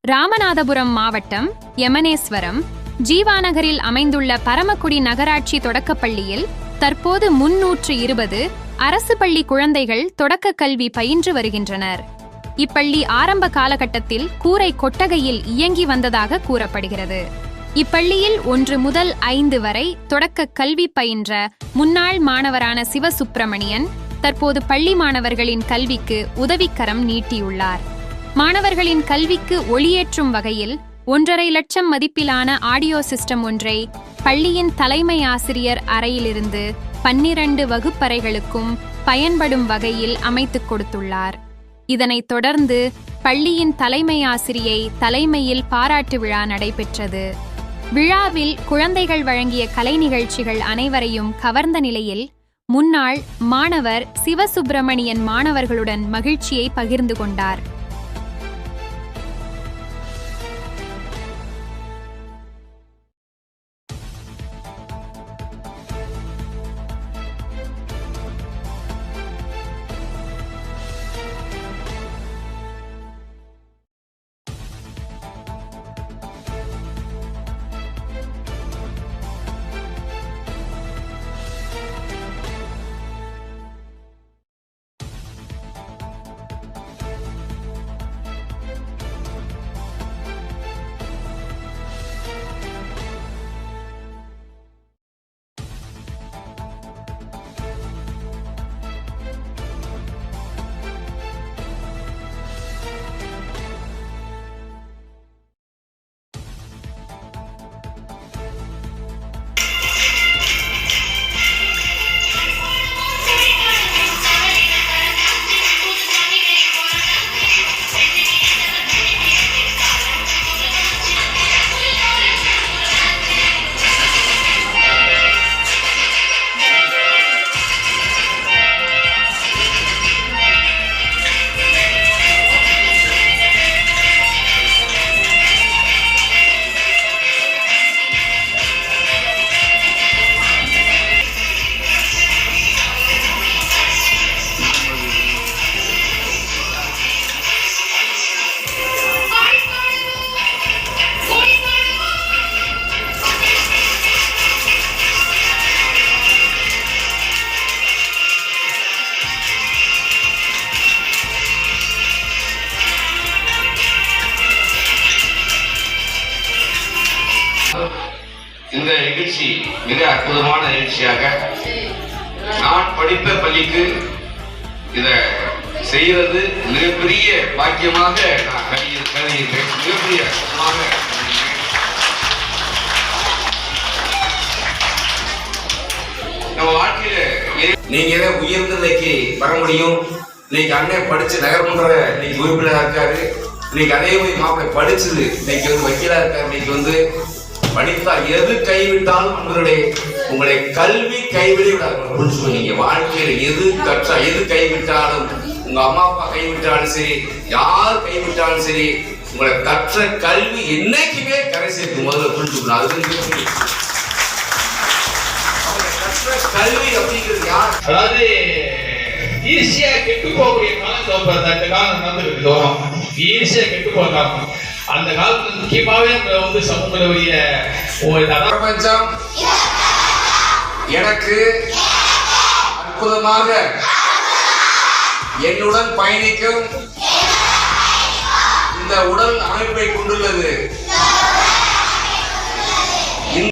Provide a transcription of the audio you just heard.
ராமநாதபுரம் மாவட்டம் யமனேஸ்வரம் ஜீவாநகரில் அமைந்துள்ள பரமக்குடி நகராட்சி தொடக்கப்பள்ளியில் தற்போது 320 அரசு பள்ளி குழந்தைகள் தொடக்க கல்வி பயின்று வருகின்றனர். இப்பள்ளி ஆரம்ப காலகட்டத்தில் கூரை கொட்டகையில் இயங்கி வந்ததாக கூறப்படுகிறது. இப்பள்ளியில் 1 முதல் 5 வரை தொடக்க கல்வி பயின்ற முன்னாள் மாணவரான சிவசுப்பிரமணியன் தற்போது பள்ளி மாணவர்களின் கல்விக்கு உதவிக்கரம் நீட்டியுள்ளார். மாணவர்களின் கல்விக்கு ஒளியேற்றும் வகையில் 1.5 லட்சம் மதிப்பிலான ஆடியோ சிஸ்டம் ஒன்றை பள்ளியின் தலைமை ஆசிரியர் அறையிலிருந்து 12 வகுப்பறைகளுக்கும் பயன்படும் வகையில் அமைத்துக் கொடுத்துள்ளார். இதனைத் தொடர்ந்து பள்ளியின் தலைமை ஆசிரியை தலைமையில் பாராட்டு விழா நடைபெற்றது. விழாவில் குழந்தைகள் வழங்கிய கலை நிகழ்ச்சிகள் அனைவரையும் கவர்ந்த நிலையில் முன்னாள் மாணவர் சிவசுப்பிரமணியன் மாணவர்களுடன் மகிழ்ச்சியை பகிர்ந்து கொண்டார். இந்த நிகழ்ச்சி மிக அற்புதமான நிகழ்ச்சியாக நான் படித்த பள்ளிக்கு இத செய்யறது மிகப்பெரிய பாக்கியமாக நான் கருதுகிறேன். மிகப்பெரிய நம்ம வாழ்க்கையில நீங்க உயர்ந்த நிலைக்கு வர முடியும். இன்னைக்கு அண்ணன் படிச்சு நகரமன்ற இன்னைக்கு உறுப்பினராக இருக்காரு. இன்னைக்கு அதே மாதிரி மாப்பிள்ளை படிச்சது இன்னைக்கு வக்கீலா இருக்காரு. இன்னைக்கு படித்தால் எது கைவிட்டாலும் உங்களுடைய கல்வி கைவிட விடாது. நீங்க வாழ்க்கையில எது கற்றா எது கைவிட்டாலும் உங்க அம்மா அப்பா கைவிட்டாலும் சரி, யார் கைவிட்டாலும் சரி, உங்களை கற்ற கல்வி என்னைக்குமே கரை சேர்க்கும். முதல்ல புரிஞ்சுக்கணும். அது கல்வி அப்படிங்கிறது யார், அதாவது ஈஸியா கெட்டு போகக்கூடிய காலம் அந்த காலம் நடந்துருக்கு. ஈஸியா கெட்டு போகாம அந்த காலத்துல முக்கியமாவே சமூகடைய பிரபஞ்சம் எனக்கு அற்புதமாக என்னுடன் பயணிக்கும் இந்த உடல் அமைப்பை கொண்டுள்ளது.